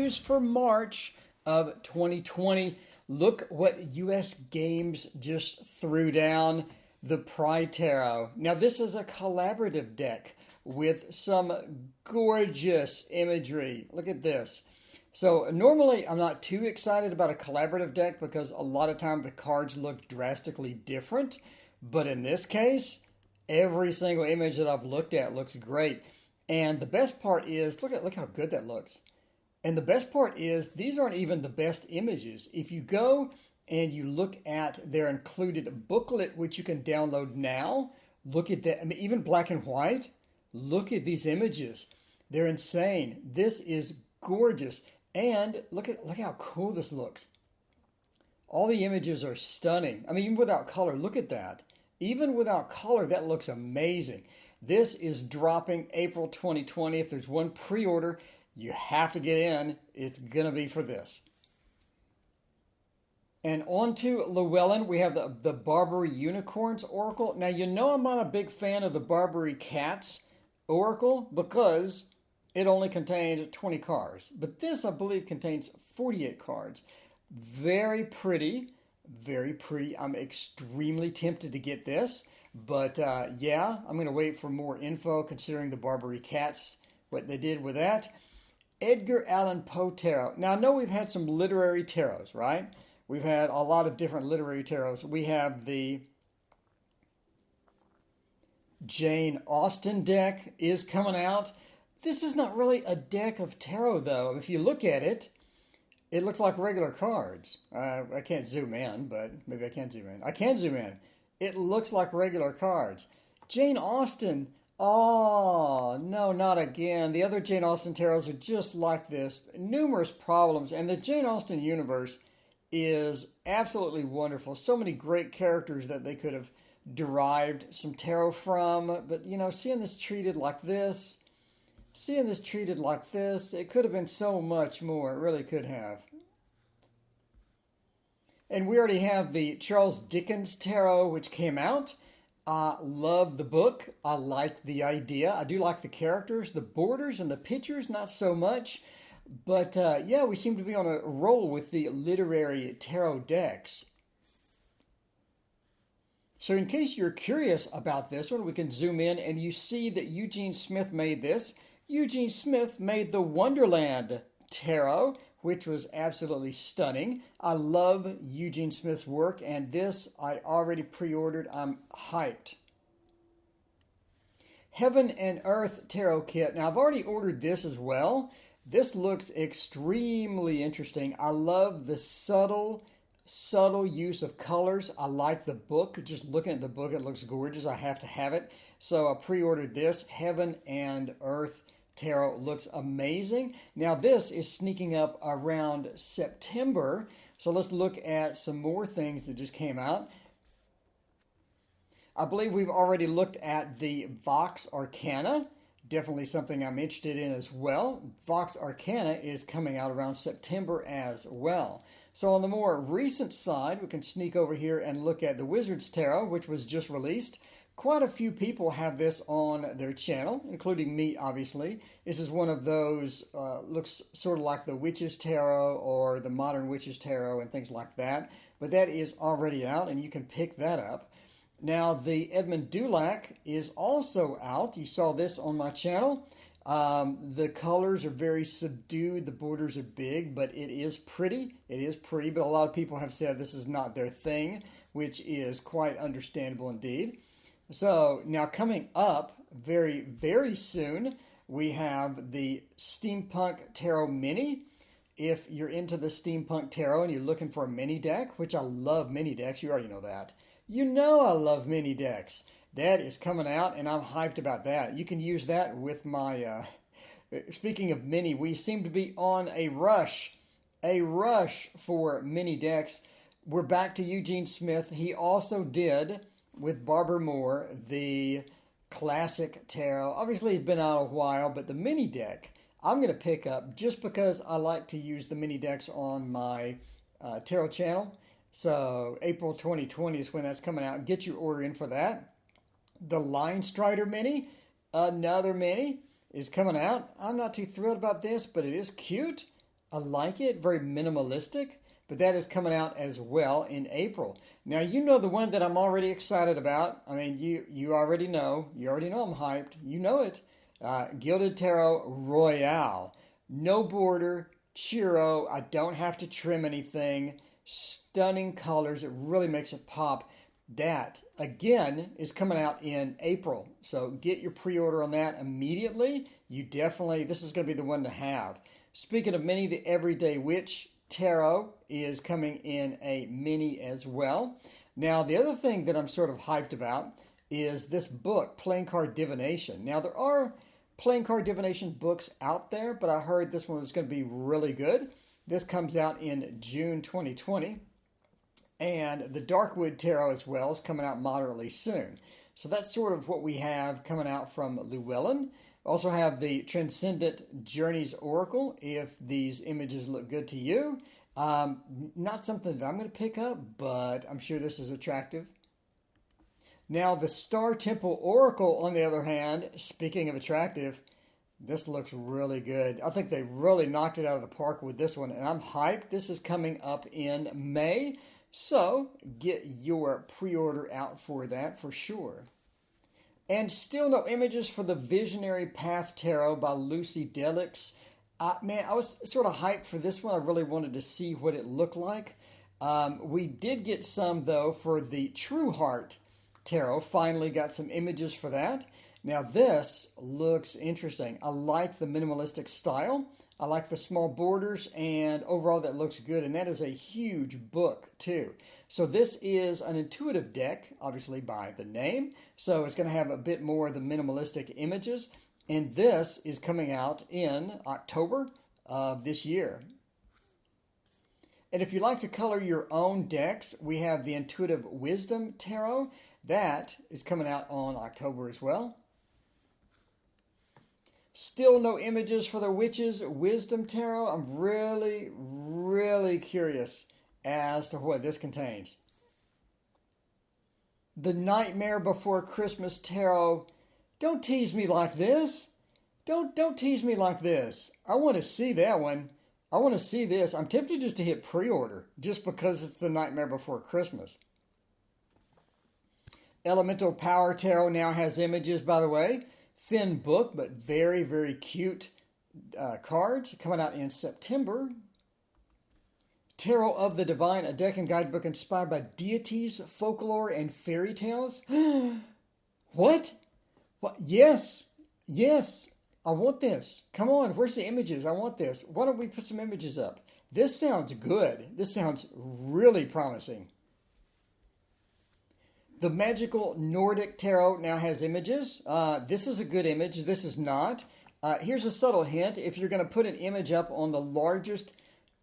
news for March of 2020. Look what US Games just threw down, the Pride Tarot. Now, this is a collaborative deck with some gorgeous imagery. Look at this. So normally I'm not too excited about a collaborative deck because a lot of times the cards look drastically different. But in this case, every single image that I've looked at looks great. And the best part is, look how good that looks. And the best part is, these aren't even the best images. If you go and you look at their included booklet, which you can download now, look at that. I mean, even black and white, look at these images. They're insane. This is gorgeous. And look how cool this looks. All the images are stunning. I mean, even without color, look at that. Even without color, that looks amazing. This is dropping April 2020. If there's one pre-order, you have to get in. It's going to be for this. And on to Llewellyn, we have the Barbary Unicorns Oracle. Now, you know I'm not a big fan of the Barbary Cats Oracle because it only contained 20 cards. But this, I believe, contains 48 cards. Very pretty. Very pretty. I'm extremely tempted to get this. But yeah, I'm going to wait for more info considering the Barbary Cats, what they did with that. Edgar Allan Poe Tarot. Now, I know we've had some literary tarots, right? We've had a lot of different literary tarots. We have the Jane Austen deck is coming out. This is not really a deck of tarot, though. If you look at it, it looks like regular cards. I can't zoom in, but maybe I can zoom in. I can zoom in. It looks like regular cards. Jane Austen. Oh, no, not again. The other Jane Austen tarots are just like this. Numerous problems. And the Jane Austen universe is absolutely wonderful. So many great characters that they could have derived some tarot from. But, you know, seeing this treated like this, it could have been so much more. It really could have. And we already have the Charles Dickens Tarot, which came out. I love the book. I like the idea. I do like the characters, the borders, and the pictures, not so much. But yeah, we seem to be on a roll with the literary tarot decks. So in case you're curious about this one, we can zoom in and you see that Eugene Smith made this. Eugene Smith made the Wonderland Tarot, which was absolutely stunning. I love Eugene Smith's work, and this I already pre-ordered. I'm hyped. Heaven and Earth Tarot Kit. Now, I've already ordered this as well. This looks extremely interesting. I love the subtle use of colors. I like the book. Just looking at the book, it looks gorgeous. I have to have it. So I pre-ordered this, Heaven and Earth Tarot. Looks amazing. Now this is sneaking up around September. So let's look at some more things that just came out. I believe we've already looked at the Vox Arcana. Definitely something I'm interested in as well. Vox Arcana is coming out around September as well. So on the more recent side, we can sneak over here and look at the Wizard's Tarot, which was just released. Quite a few people have this on their channel, including me, obviously. This is one of those, looks sort of like the Witch's Tarot or the Modern Witch's Tarot and things like that. But that is already out, and you can pick that up. Now, the Edmund Dulac is also out. You saw this on my channel. The colors are very subdued. The borders are big, but it is pretty. It is pretty, but a lot of people have said this is not their thing, which is quite understandable indeed. So now coming up very, very soon, we have the Steampunk Tarot Mini. If you're into the Steampunk Tarot and you're looking for a mini deck, which I love mini decks, you already know that. You know I love mini decks. That is coming out, and I'm hyped about that. You can use that with my, speaking of mini, we seem to be on a rush for mini decks. We're back to Eugene Smith. He also did, with Barbara Moore, the classic tarot. Obviously, it's been out a while, but the mini deck, I'm going to pick up just because I like to use the mini decks on my tarot channel. So April 2020 is when that's coming out. Get your order in for that. The Line Strider Mini, another mini, is coming out. I'm not too thrilled about this, but it is cute. I like it, very minimalistic, but that is coming out as well in April. Now, you know the one that I'm already excited about. I mean, you already know. You already know I'm hyped. You know it. Gilded Tarot Royale. No border, churro. I don't have to trim anything. Stunning colors. It really makes it pop. That, again, is coming out in April. So get your pre-order on that immediately. This is going to be the one to have. Speaking of mini, the Everyday Witch Tarot is coming in a mini as well. Now, the other thing that I'm sort of hyped about is this book, Playing Card Divination. Now, there are playing card divination books out there, but I heard this one was going to be really good. This comes out in June 2020. And the Darkwood Tarot as well is coming out moderately soon. So that's sort of what we have coming out from Llewellyn. Also have the Transcendent Journeys Oracle, if these images look good to you. Not something that I'm going to pick up, but I'm sure this is attractive. Now, the Star Temple Oracle, on the other hand, speaking of attractive, this looks really good. I think they really knocked it out of the park with this one, and I'm hyped. This is coming up in May. So, get your pre-order out for that for sure. And still no images for the Visionary Path Tarot by Lucy Delix. Man, I was sort of hyped for this one. I really wanted to see what it looked like. We did get some, though, for the True Heart Tarot. Finally got some images for that. Now, this looks interesting. I like the minimalistic style. I like the small borders, and overall that looks good, and that is a huge book too. So this is an intuitive deck, obviously by the name, so it's going to have a bit more of the minimalistic images, and this is coming out in October of this year. And if you like to color your own decks, we have the Intuitive Wisdom Tarot. That is coming out on October as well. Still no images for the Witch's Wisdom Tarot. I'm really, really curious as to what this contains. The Nightmare Before Christmas Tarot. Don't tease me like this. Don't tease me like this. I want to see that one. I want to see this. I'm tempted just to hit pre-order just because it's the Nightmare Before Christmas. Elemental Power Tarot now has images, by the way. Thin book, but very, very cute cards coming out in September. Tarot of the Divine, a deck and guidebook inspired by deities, folklore, and fairy tales. What? What? Yes. Yes. I want this. Come on. Where's the images? I want this. Why don't we put some images up? This sounds good. This sounds really promising. The Magical Nordic Tarot now has images. This is a good image. This is not. Here's a subtle hint. If you're going to put an image up on the largest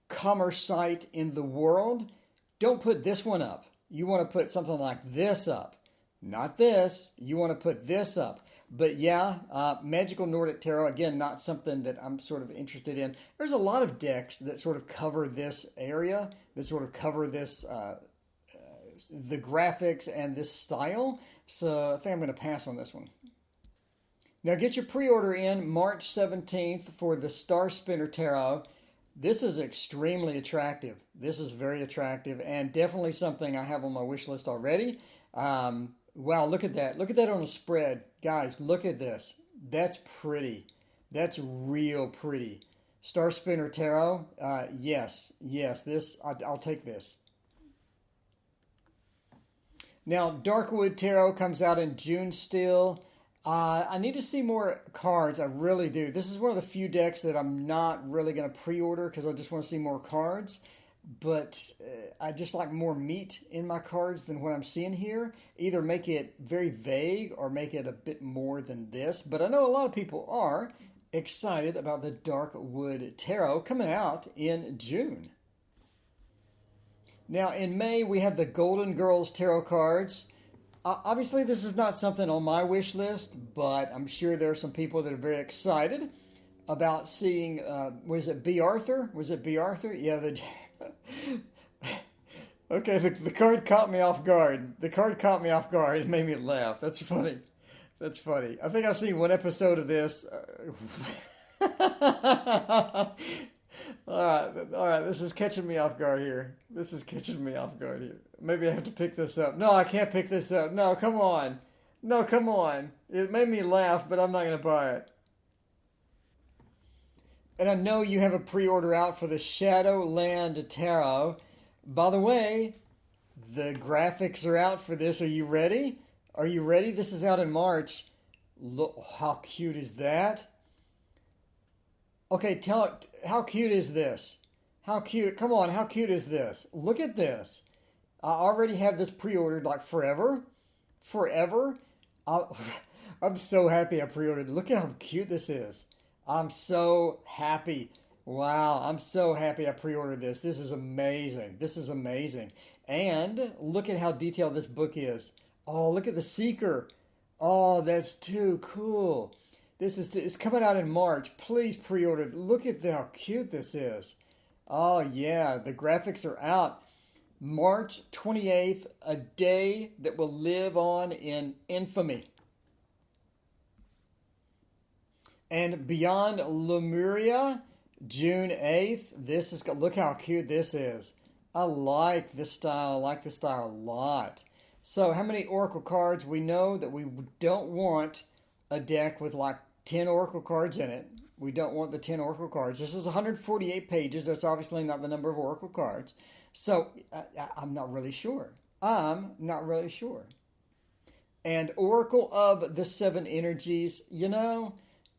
commerce site in the world, don't put this one up. You want to put something like this up. Not this. You want to put this up. But yeah, Magical Nordic Tarot, again, not something that I'm sort of interested in. There's a lot of decks that sort of cover this area, that sort of cover this the graphics and this style, so I think I'm going to pass on this one. Now get your pre-order in March 17th for the Star Spinner Tarot. This is extremely attractive. This is very attractive and definitely something I have on my wish list already. Wow, look at that. Look at that on a spread. Guys, look at this. That's pretty. That's real pretty. Star Spinner Tarot, yes, this, I'll take this. Now, Darkwood Tarot comes out in June still. I need to see more cards. I really do. This is one of the few decks that I'm not really going to pre-order because I just want to see more cards. But I just like more meat in my cards than what I'm seeing here. Either make it very vague or make it a bit more than this. But I know a lot of people are excited about the Darkwood Tarot coming out in June. Now, in May, we have the Golden Girls Tarot cards. Obviously, this is not something on my wish list, but I'm sure there are some people that are very excited about seeing, was it B. Arthur? Was it B. Arthur? Yeah, okay, the card caught me off guard. The card caught me off guard. It made me laugh. That's funny. That's funny. I think I've seen one episode of this. All right. This is catching me off guard here. This is catching me off guard here. Maybe I have to pick this up. No, I can't pick this up. No, come on. No, come on. It made me laugh, but I'm not going to buy it. And I know you have a pre-order out for the Shadowland Tarot. By the way, the graphics are out for this. Are you ready? Are you ready? This is out in March. Look, how cute is that? Okay, tell it. How cute is this? How cute? Come on, how cute is this? Look at this. I already have this pre-ordered like forever. Forever. I'm so happy I pre-ordered. Look at how cute this is. I'm so happy. Wow, I'm so happy I pre-ordered this. This is amazing. This is amazing. And look at how detailed this book is. Oh, look at the Seeker. Oh, that's too cool. It's coming out in March. Please pre-order. Look at how cute this is. Oh, yeah, the graphics are out. March 28th, a day that will live on in infamy. And Beyond Lemuria, June 8th. Look how cute this is. I like this style. I like this style a lot. So how many Oracle cards? We know that we don't want a deck with like 10 Oracle cards in it. We don't want the 10 Oracle cards. This is 148 pages. That's obviously not the number of Oracle cards. So I'm not really sure. I'm not really sure. And Oracle of the Seven Energies,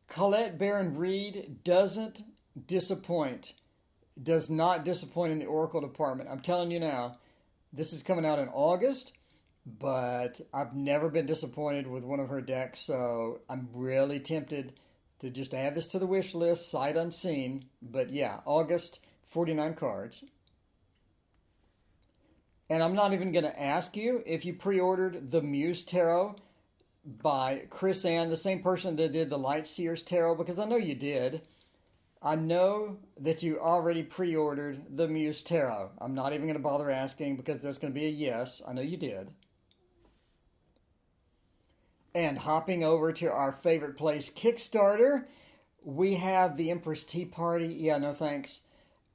Colette Baron Reed doesn't disappoint. Does not disappoint in the Oracle department. I'm telling you now, this is coming out in August, but I've never been disappointed with one of her decks, so I'm really tempted to just add this to the wish list, sight unseen. But yeah, August, 49 cards. And I'm not even going to ask you if you pre-ordered the Muse Tarot by Chris Ann, the same person that did the Light Seers Tarot, because I know you did. I know that you already pre-ordered the Muse Tarot. I'm not even going to bother asking because that's going to be a yes. I know you did. And hopping over to our favorite place, Kickstarter, we have the Empress Tea Party. Yeah, no thanks.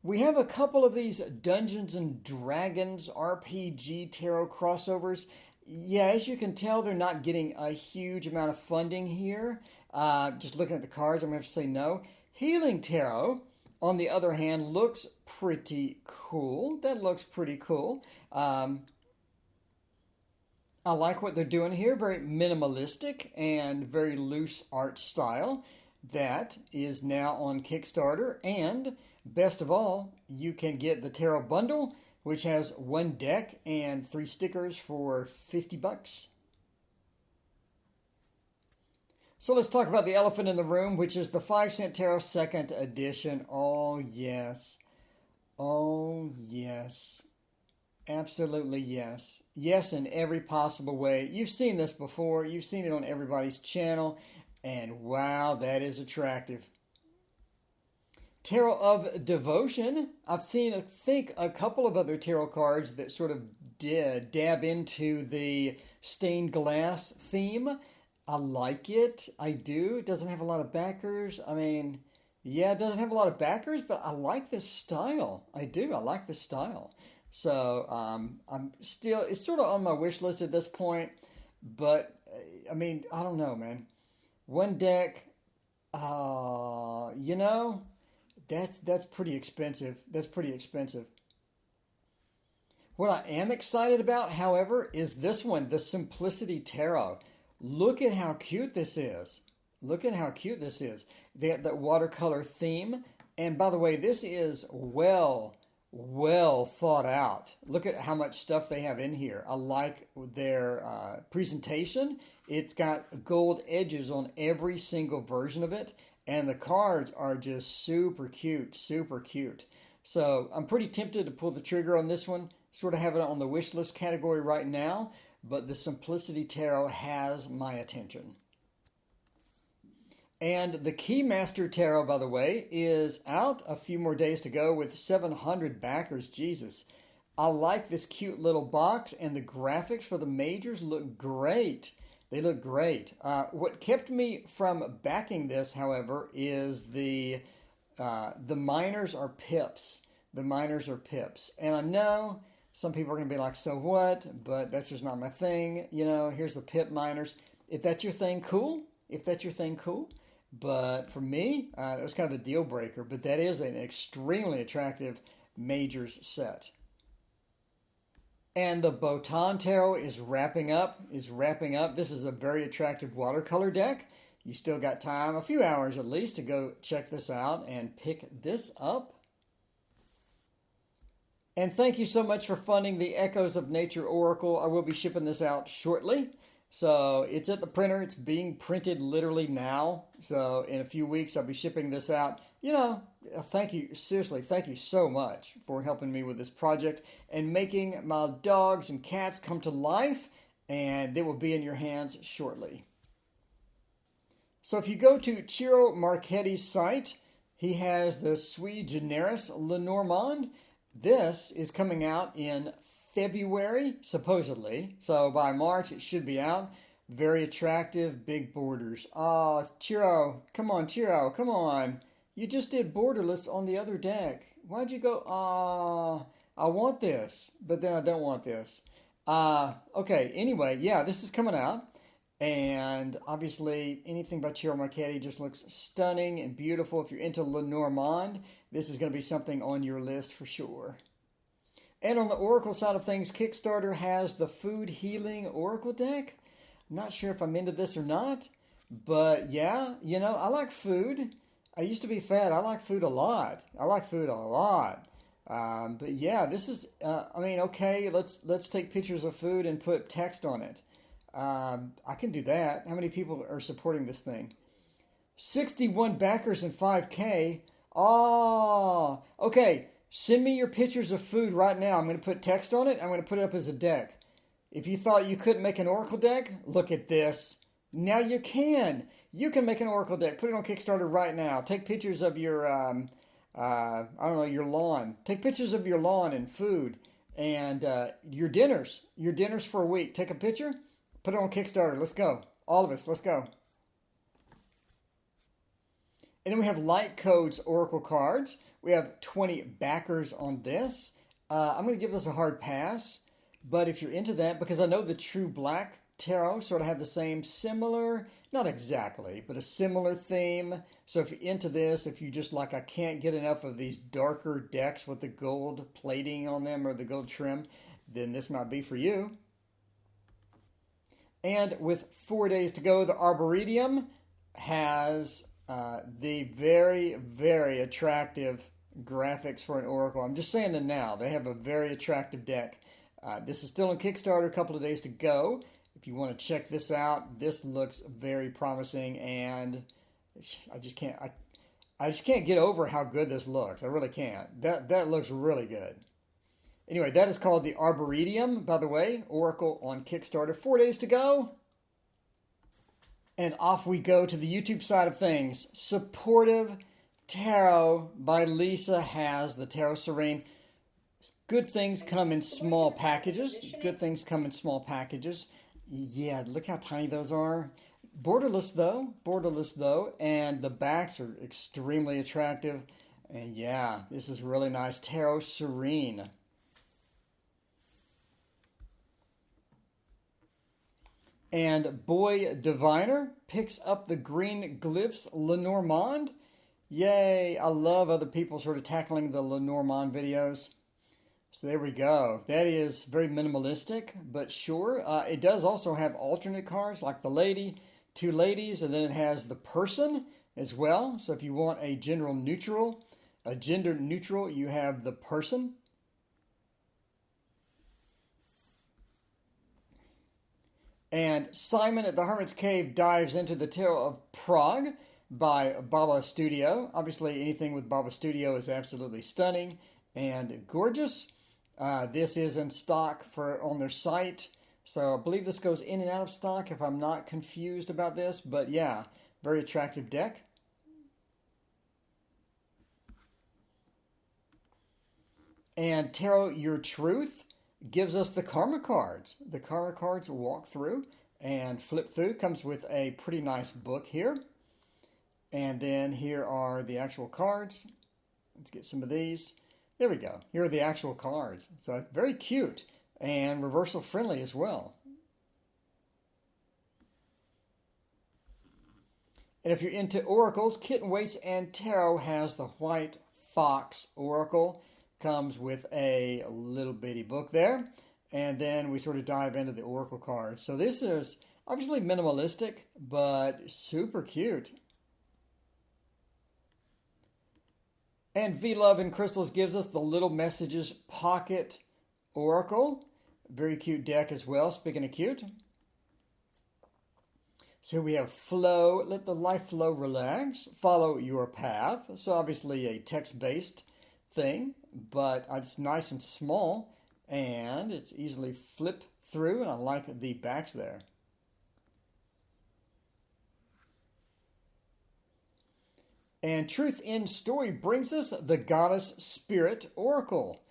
We have a couple of these Dungeons and Dragons RPG tarot crossovers. Yeah, as you can tell, they're not getting a huge amount of funding here. Just looking at the cards, I'm going to have to say no. Healing Tarot, on the other hand, looks pretty cool. That looks pretty cool. I like what they're doing here. Very minimalistic and very loose art style. That is now on Kickstarter. And best of all, you can get the Tarot Bundle, which has one deck and 3 stickers for $50. So let's talk about the elephant in the room, which is the 5-Cent Tarot 2nd edition. Oh, yes. Oh, yes. Absolutely yes. Yes, in every possible way. You've seen this before. You've seen it on everybody's channel. And wow, that is attractive. Tarot of Devotion. I've seen, I think, a couple of other tarot cards that sort of dab into the stained glass theme. I like it. I do. It doesn't have a lot of backers. I mean, yeah, it doesn't have a lot of backers, but I like this style. I do. I like this style. So I'm still, it's sort of on my wish list at this point. But, I mean, I don't know, man. One deck, that's pretty expensive. That's pretty expensive. What I am excited about, however, is this one, the Simplicity Tarot. Look at how cute this is. Look at how cute this is. They got that watercolor theme. And by the way, this is well thought out. Look at how much stuff they have in here. I like their presentation. It's got gold edges on every single version of it. And the cards are just super cute, super cute. So I'm pretty tempted to pull the trigger on this one. Sort of have it on the wish list category right now. But the Simplicity Tarot has my attention. And the Keymaster Tarot, by the way, is out. A few more days to go with 700 backers. Jesus. I like this cute little box, and the graphics for the majors look great. They look great. What kept me from backing this, however, is the The minors are pips. The minors are pips. And I know some people are going to be like, so what? But that's just not my thing. You know, here's the pip minors. If that's your thing, cool. If that's your thing, cool. But for me, it was kind of a deal breaker. But that is an extremely attractive majors set. And the Botan Tarot is wrapping up. This is a very attractive watercolor deck. You still got time, a few hours at least, to go check this out and pick this up. And thank you so much for funding the Echoes of Nature Oracle. I will be shipping this out shortly. So it's at the printer. It's being printed literally now. So in a few weeks, I'll be shipping this out. You know, thank you. Seriously, thank you so much for helping me with this project and making my dogs and cats come to life. And they will be in your hands shortly. So if you go to Ciro Marchetti's site, he has the Sui Generis Lenormand. This is coming out in February, supposedly. So by March, it should be out. Very attractive, big borders. Oh, Ciro, come on, Ciro, come on. You just did borderless on the other deck. Why'd you go, I want this, but then I don't want this. Okay, anyway, yeah, this is coming out. And obviously, anything by Ciro Marchetti just looks stunning and beautiful. If you're into Lenormand, this is going to be something on your list for sure. And on the Oracle side of things, Kickstarter has the Food Healing Oracle deck. I'm not sure if I'm into this or not. But yeah, you know, I like food. I used to be fat. I like food a lot. But yeah, this is, I mean, okay, let's take pictures of food and put text on it. I can do that. How many people are supporting this thing? 61 backers and 5K. Oh, okay. Send me your pictures of food right now. I'm going to put text on it. I'm going to put it up as a deck. If you thought you couldn't make an Oracle deck, look at this. Now you can. You can make an Oracle deck. Put it on Kickstarter right now. Take pictures of your, I don't know, your lawn. Take pictures of your lawn and food and your dinners. Your dinners for a week. Take a picture. Put it on Kickstarter. Let's go. All of us, let's go. And then we have Light Codes Oracle cards. We have 20 backers on this. I'm going to give this a hard pass. But if you're into that, because I know the True Black Tarot sort of have the same similar, not exactly, but a similar theme. So if you're into this, if you just like, I can't get enough of these darker decks with the gold plating on them or the gold trim, then this might be for you. And with 4 days to go, the Arboretum has the very, very attractive graphics for an Oracle. I'm just saying that now. They have a very attractive deck. This is still on Kickstarter, a couple of days to go. If you want to check this out, this looks very promising, and I just can't get over how good this looks. I really can't. That looks really good. Anyway, that is called the Arboretum, by the way. Oracle on Kickstarter. 4 days to go. And off we go to the YouTube side of things. Supportive Tarot by Lisa has the Tarot Serene. Good things come in small packages. Good things come in small packages. Yeah, look how tiny those are. Borderless though. And the backs are extremely attractive. And yeah, this is really nice. Tarot Serene. And Boy Diviner picks up the Green Glyphs Lenormand. Yay, I love other people sort of tackling the Lenormand videos. So there we go. That is very minimalistic, but sure. It does also have alternate cards like the lady, two ladies, and then it has the person as well. So if you want a gender neutral, you have the person. And Simon at the Hermit's Cave dives into the Tarot of Prague by Baba Studio. Obviously, anything with Baba Studio is absolutely stunning and gorgeous. This is in stock on their site. So I believe this goes in and out of stock if I'm not confused about this. But yeah, very attractive deck. And Tarot Your Truth gives us the Karma cards. The Karma cards walk through and flip through. Comes with a pretty nice book here. And then here are the actual cards. Let's get some of these. There we go. Here are the actual cards. So very cute and reversal friendly as well. And if you're into oracles, Kitten Waits and Tarot has the White Fox Oracle. Comes with a little bitty book there. And then we sort of dive into the oracle cards. So this is obviously minimalistic, but super cute. And V-Love in Crystals gives us the Little Messages Pocket Oracle. Very cute deck as well, speaking of cute. So we have Flow, Let the Life Flow Relax, Follow Your Path. So obviously a text-based thing, but it's nice and small, and it's easily flip through, and I like the backs there. And Truth in Story brings us the Goddess Spirit Oracle.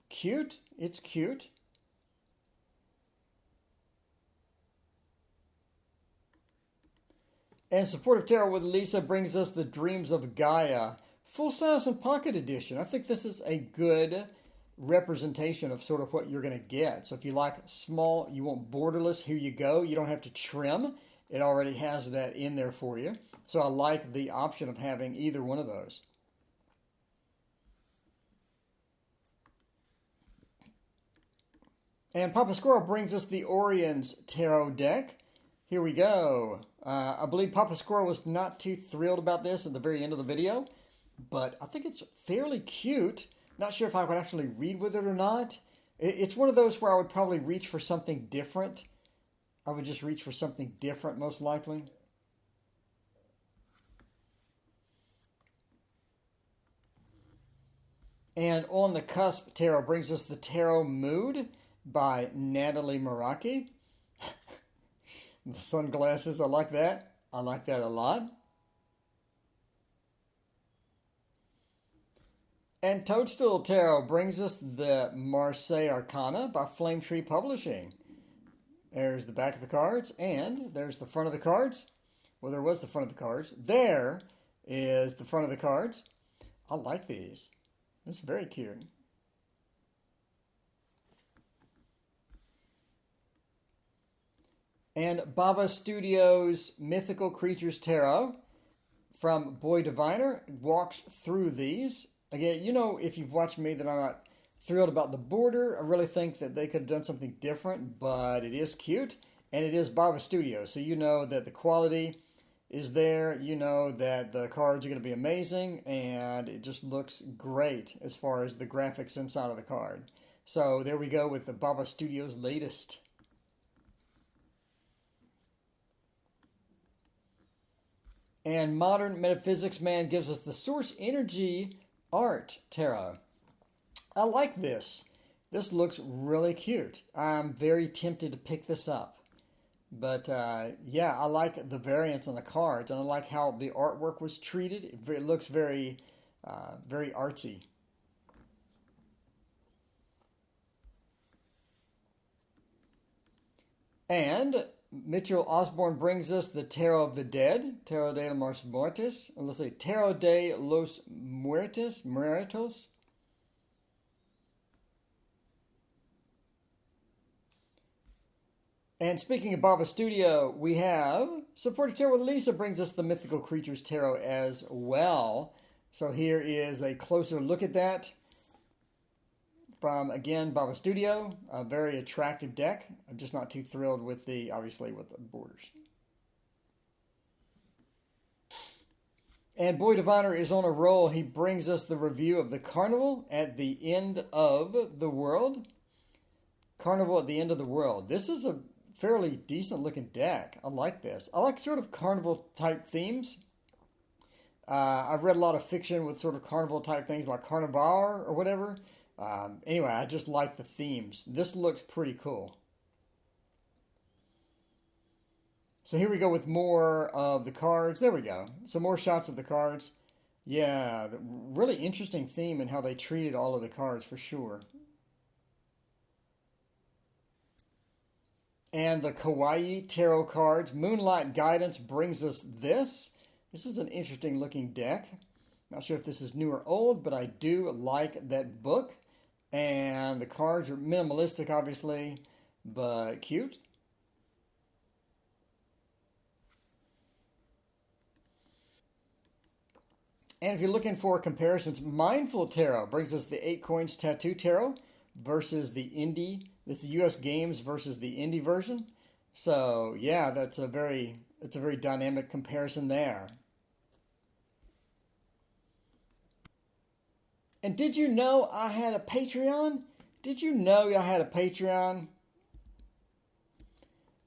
Cute. It's cute. And Supportive Tarot with Lisa brings us the Dreams of Gaia, full size and pocket edition. I think this is a good representation of sort of what you're going to get. So if you like small, you want borderless, here you go. You don't have to trim. It already has that in there for you. So I like the option of having either one of those. And Papa Squirrel brings us the Orion's Tarot deck. Here we go. I believe Papa Squirrel was not too thrilled about this at the very end of the video, but I think it's fairly cute. Not sure if I would actually read with it or not. It's one of those where I would probably reach for something different. I would just reach for something different, most likely. And On the Cusp Tarot brings us the Tarot Mood by Natalie Meraki. The sunglasses, I like that. I like that a lot. And Toadstool Tarot brings us the Marseille Arcana by Flame Tree Publishing. There's the back of the cards, and there's the front of the cards. Well, there was the front of the cards. There is the front of the cards. I like these. It's very cute. And Baba Studios Mythical Creatures Tarot from Boy Diviner walks through these. Again, you know, if you've watched me, that I'm not thrilled about the border. I really think that they could have done something different, but it is cute, and it is Baba Studios, so you know that the quality is there. You know that the cards are going to be amazing, and it just looks great as far as the graphics inside of the card. So there we go with the Baba Studios latest. And Modern Metaphysics Man gives us the Source Energy Art Tarot. I like this. This looks really cute. I'm very tempted to pick this up. But yeah, I like the variants on the cards, and I like how the artwork was treated. It looks very, very artsy. And Mitchell Osborne brings us the Tarot of the Dead, Tarot de los Muertos. Let's say Tarot de los Muertos. And speaking of Baba Studio, we have Supportive Tarot with Lisa brings us the Mythical Creatures Tarot as well. So here is a closer look at that from, again, Baba Studio. A very attractive deck. I'm just not too thrilled with obviously, with the borders. And Boy Diviner is on a roll. He brings us the review of the Carnival at the End of the World. Carnival at the End of the World. This is a fairly decent looking deck. I like this. I like sort of carnival type themes. I've read a lot of fiction with sort of carnival type things like Carnival or whatever. Anyway, I just like the themes. This looks pretty cool. So here we go with more of the cards. There we go. Some more shots of the cards. Yeah, really interesting theme in how they treated all of the cards for sure. And the Kawaii Tarot cards. Moonlight Guidance brings us this. This is an interesting looking deck. Not sure if this is new or old, but I do like that book. And the cards are minimalistic, obviously, but cute. And if you're looking for comparisons, Mindful Tarot brings us the 8 Coins Tattoo Tarot versus the indie. This is US Games versus the indie version. So yeah, it's a very dynamic comparison there. And did you know I had a Patreon? Did you know I had a Patreon?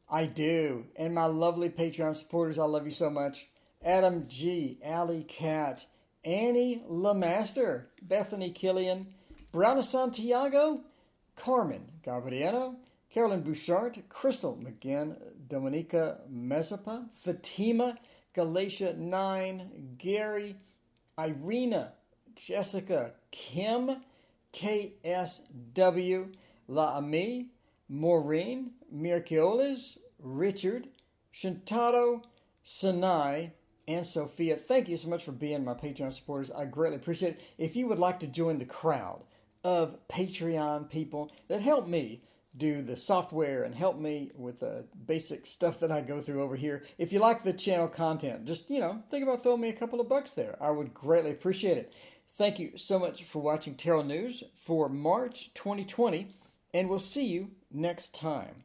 I do. And my lovely Patreon supporters, I love you so much. Adam G, Allie Cat, Annie Lemaster, Bethany Killian, Brianna Santiago, Carmen Gavriano, Carolyn Bouchard, Crystal McGinn, Dominica Mesapa, Fatima, Galatia 9, Gary, Irina, Jessica, Kim, KSW, La Ami, Maureen, Mirkiolis, Richard, Shintaro, Sinai, and Sophia. Thank you so much for being my Patreon supporters. I greatly appreciate it. If you would like to join the crowd of Patreon people that help me do the software and help me with the basic stuff that I go through over here, if you like the channel content, just, think about throwing me a couple of bucks there. I would greatly appreciate it. Thank you so much for watching Tarot News for March 2020, and we'll see you next time.